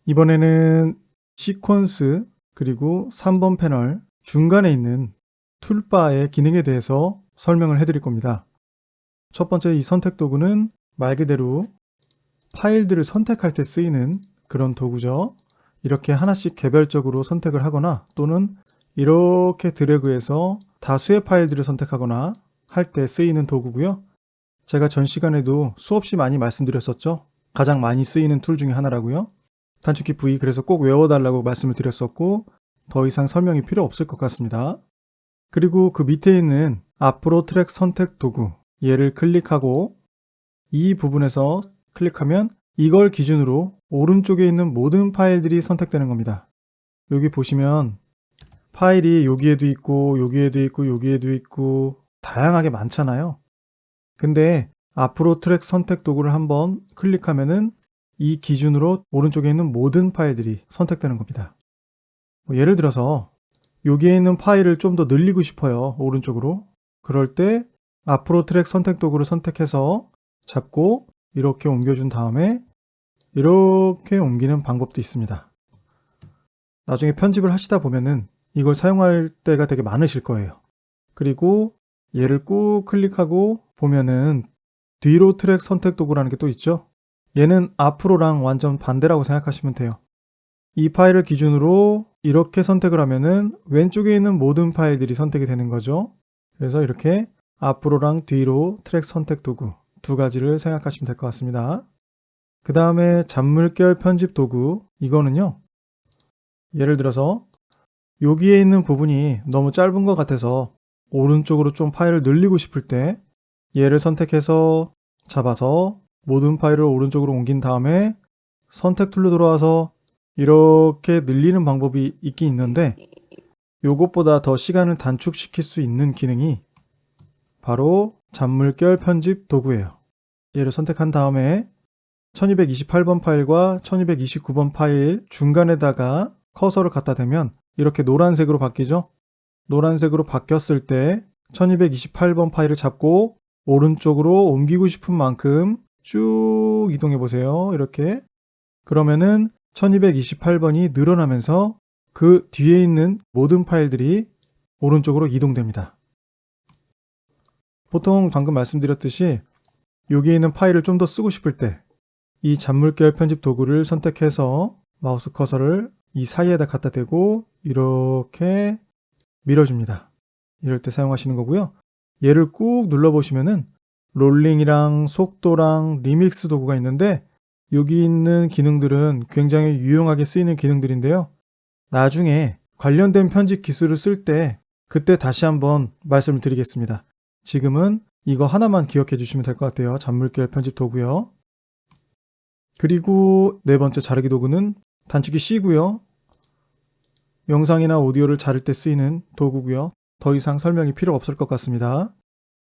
이번에는 시퀀스 그리고 3번 패널 중간에 있는 툴바의 기능에 대해서 설명을 해드릴 겁니다. 첫 번째 이 선택 도구는 말 그대로 파일들을 선택할 때 쓰이는 그런 도구죠. 이렇게 하나씩 개별적으로 선택을 하거나 또는 이렇게 드래그해서 다수의 파일들을 선택하거나 할 때 쓰이는 도구고요. 제가 전 시간에도 수없이 많이 말씀드렸었죠. 가장 많이 쓰이는 툴 중에 하나라고요. 단축키 V 그래서 꼭 외워달라고 말씀을 드렸었고 더 이상 설명이 필요 없을 것 같습니다. 그리고 그 밑에 있는 앞으로 트랙 선택 도구 얘를 클릭하고 이 부분에서 클릭하면 이걸 기준으로 오른쪽에 있는 모든 파일들이 선택되는 겁니다. 여기 보시면 파일이 여기에도 있고 여기에도 있고 여기에도 있고 다양하게 많잖아요. 근데 앞으로 트랙 선택 도구를 한번 클릭하면은 이 기준으로 오른쪽에 있는 모든 파일들이 선택되는 겁니다. 예를 들어서 여기에 있는 파일을 좀 더 늘리고 싶어요. 오른쪽으로. 그럴 때 앞으로 트랙 선택 도구를 선택해서 잡고 이렇게 옮겨준 다음에 이렇게 옮기는 방법도 있습니다. 나중에 편집을 하시다 보면은 이걸 사용할 때가 되게 많으실 거예요. 그리고 얘를 꾹 클릭하고 보면은 뒤로 트랙 선택 도구라는 게 또 있죠. 얘는 앞으로랑 완전 반대라고 생각하시면 돼요. 이 파일을 기준으로 이렇게 선택을 하면은 왼쪽에 있는 모든 파일들이 선택이 되는 거죠. 그래서 이렇게 앞으로랑 뒤로 트랙 선택 도구 두 가지를 생각하시면 될 것 같습니다. 그 다음에 잔물결 편집 도구 이거는요. 예를 들어서 여기에 있는 부분이 너무 짧은 것 같아서 오른쪽으로 좀 파일을 늘리고 싶을 때 얘를 선택해서 잡아서 모든 파일을 오른쪽으로 옮긴 다음에 선택 툴로 돌아와서 이렇게 늘리는 방법이 있긴 있는데 이것보다 더 시간을 단축시킬 수 있는 기능이 바로 잔물결 편집 도구예요. 얘를 선택한 다음에 1228번 파일과 1229번 파일 중간에다가 커서를 갖다 대면 이렇게 노란색으로 바뀌죠. 노란색으로 바뀌었을 때 1228번 파일을 잡고 오른쪽으로 옮기고 싶은 만큼 쭉 이동해 보세요. 이렇게. 그러면은 1228번이 늘어나면서 그 뒤에 있는 모든 파일들이 오른쪽으로 이동됩니다. 보통 방금 말씀드렸듯이 여기에 있는 파일을 좀 더 쓰고 싶을 때 이 잔물결 편집 도구를 선택해서 마우스 커서를 이 사이에다 갖다 대고 이렇게 밀어줍니다. 이럴 때 사용하시는 거고요. 얘를 꾹 눌러보시면은 롤링이랑 속도랑 리믹스 도구가 있는데 여기 있는 기능들은 굉장히 유용하게 쓰이는 기능들인데요. 나중에 관련된 편집 기술을 쓸 때 그때 다시 한번 말씀을 드리겠습니다. 지금은 이거 하나만 기억해 주시면 될 것 같아요. 잔물결 편집 도구요. 그리고 네 번째 자르기 도구는 단축키 C고요. 영상이나 오디오를 자를 때 쓰이는 도구고요. 더 이상 설명이 필요 없을 것 같습니다.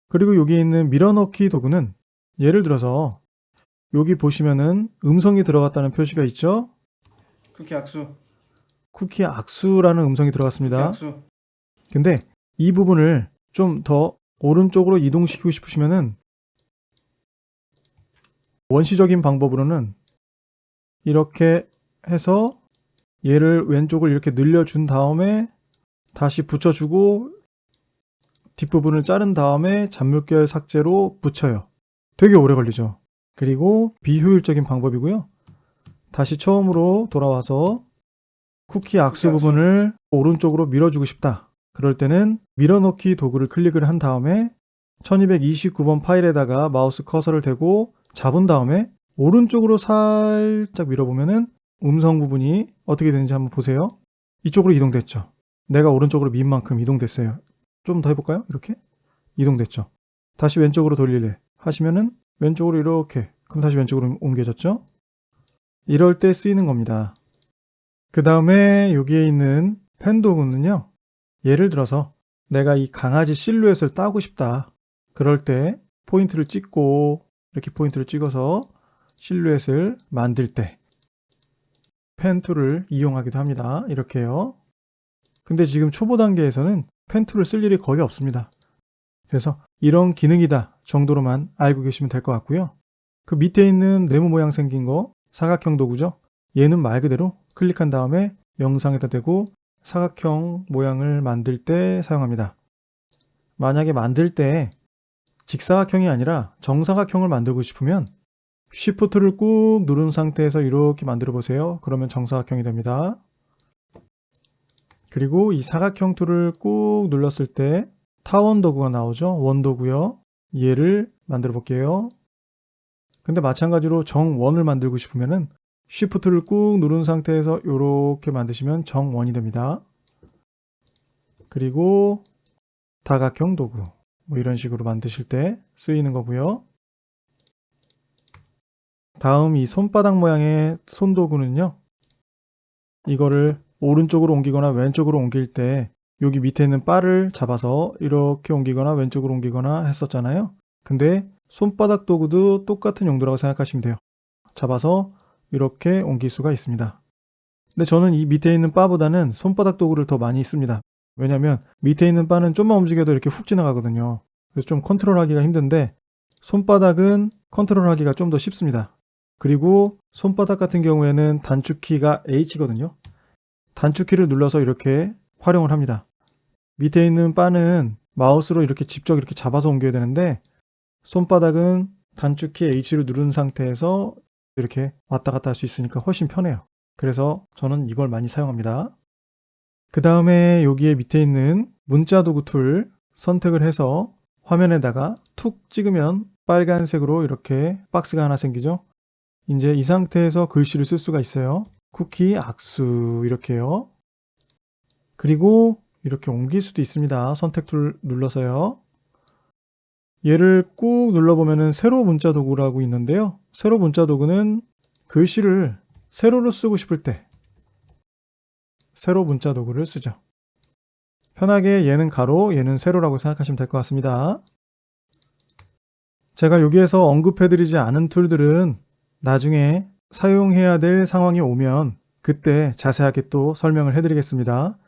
그리고 여기 있는 밀어넣기 도구는 예를 들어서 여기 보시면은 음성이 들어갔다는 표시가 있죠. 쿠키 악수. 쿠키 악수라는 음성이 들어갔습니다. 쿠키 악수. 근데 이 부분을 좀 더 오른쪽으로 이동시키고 싶으시면은 원시적인 방법으로는 이렇게 해서 얘를 왼쪽을 이렇게 늘려준 다음에 다시 붙여주고 뒷부분을 자른 다음에 잔물결 삭제로 붙여요. 되게 오래 걸리죠. 그리고 비효율적인 방법이고요. 다시 처음으로 돌아와서 쿠키 악수 부분을 오른쪽으로 밀어주고 싶다. 그럴 때는 밀어넣기 도구를 클릭을 한 다음에 1229번 파일에다가 마우스 커서를 대고 잡은 다음에 오른쪽으로 살짝 밀어보면은 음성 부분이 어떻게 되는지 한번 보세요. 이쪽으로 이동됐죠. 내가 오른쪽으로 민 만큼 이동됐어요. 좀 더 해볼까요? 이렇게 이동됐죠. 다시 왼쪽으로 돌릴래 하시면은 왼쪽으로 이렇게 그럼 다시 왼쪽으로 옮겨졌죠. 이럴 때 쓰이는 겁니다. 그 다음에 여기에 있는 펜 도구는요. 예를 들어서 내가 이 강아지 실루엣을 따고 싶다. 그럴 때 포인트를 찍고 이렇게 포인트를 찍어서 실루엣을 만들 때 펜 툴을 이용하기도 합니다. 이렇게요. 근데 지금 초보 단계에서는 펜 툴을 쓸 일이 거의 없습니다. 그래서 이런 기능이다 정도로만 알고 계시면 될 것 같고요. 그 밑에 있는 네모 모양 생긴 거 사각형 도구죠. 얘는 말 그대로 클릭한 다음에 영상에다 대고 사각형 모양을 만들 때 사용합니다. 만약에 만들 때 직사각형이 아니라 정사각형을 만들고 싶으면 Shift를 꾹 누른 상태에서 이렇게 만들어 보세요. 그러면 정사각형이 됩니다. 그리고 이 사각형 툴을 꾹 눌렀을 때 타원 도구가 나오죠. 원도구요. 얘를 만들어 볼게요. 근데 마찬가지로 정원을 만들고 싶으면은 Shift를 꾹 누른 상태에서 이렇게 만드시면 정원이 됩니다. 그리고 다각형 도구 뭐 이런 식으로 만드실 때 쓰이는 거고요. 다음 이 손바닥 모양의 손도구는요. 이거를 오른쪽으로 옮기거나 왼쪽으로 옮길 때 여기 밑에 있는 바를 잡아서 이렇게 옮기거나 왼쪽으로 옮기거나 했었잖아요. 근데 손바닥 도구도 똑같은 용도라고 생각하시면 돼요. 잡아서 이렇게 옮길 수가 있습니다. 근데 저는 이 밑에 있는 바보다는 손바닥 도구를 더 많이 씁니다. 왜냐면 밑에 있는 바는 좀만 움직여도 이렇게 훅 지나가거든요. 그래서 좀 컨트롤하기가 힘든데 손바닥은 컨트롤하기가 좀 더 쉽습니다. 그리고 손바닥 같은 경우에는 단축키가 H거든요. 단축키를 눌러서 이렇게 활용을 합니다. 밑에 있는 바는 마우스로 이렇게 직접 이렇게 잡아서 옮겨야 되는데 손바닥은 단축키 H를 누른 상태에서 이렇게 왔다 갔다 할 수 있으니까 훨씬 편해요. 그래서 저는 이걸 많이 사용합니다. 그 다음에 여기에 밑에 있는 문자 도구 툴 선택을 해서 화면에다가 툭 찍으면 빨간색으로 이렇게 박스가 하나 생기죠. 이제 이 상태에서 글씨를 쓸 수가 있어요. 쿠키 악수 이렇게요. 그리고 이렇게 옮길 수도 있습니다. 선택 툴 눌러서요. 얘를 꾹 눌러보면은 세로 문자 도구라고 있는데요. 세로 문자 도구는 글씨를 세로로 쓰고 싶을 때 세로 문자 도구를 쓰죠. 편하게 얘는 가로, 얘는 세로라고 생각하시면 될 것 같습니다. 제가 여기에서 언급해드리지 않은 툴들은 나중에 사용해야 될 상황이 오면 그때 자세하게 또 설명을 해드리겠습니다.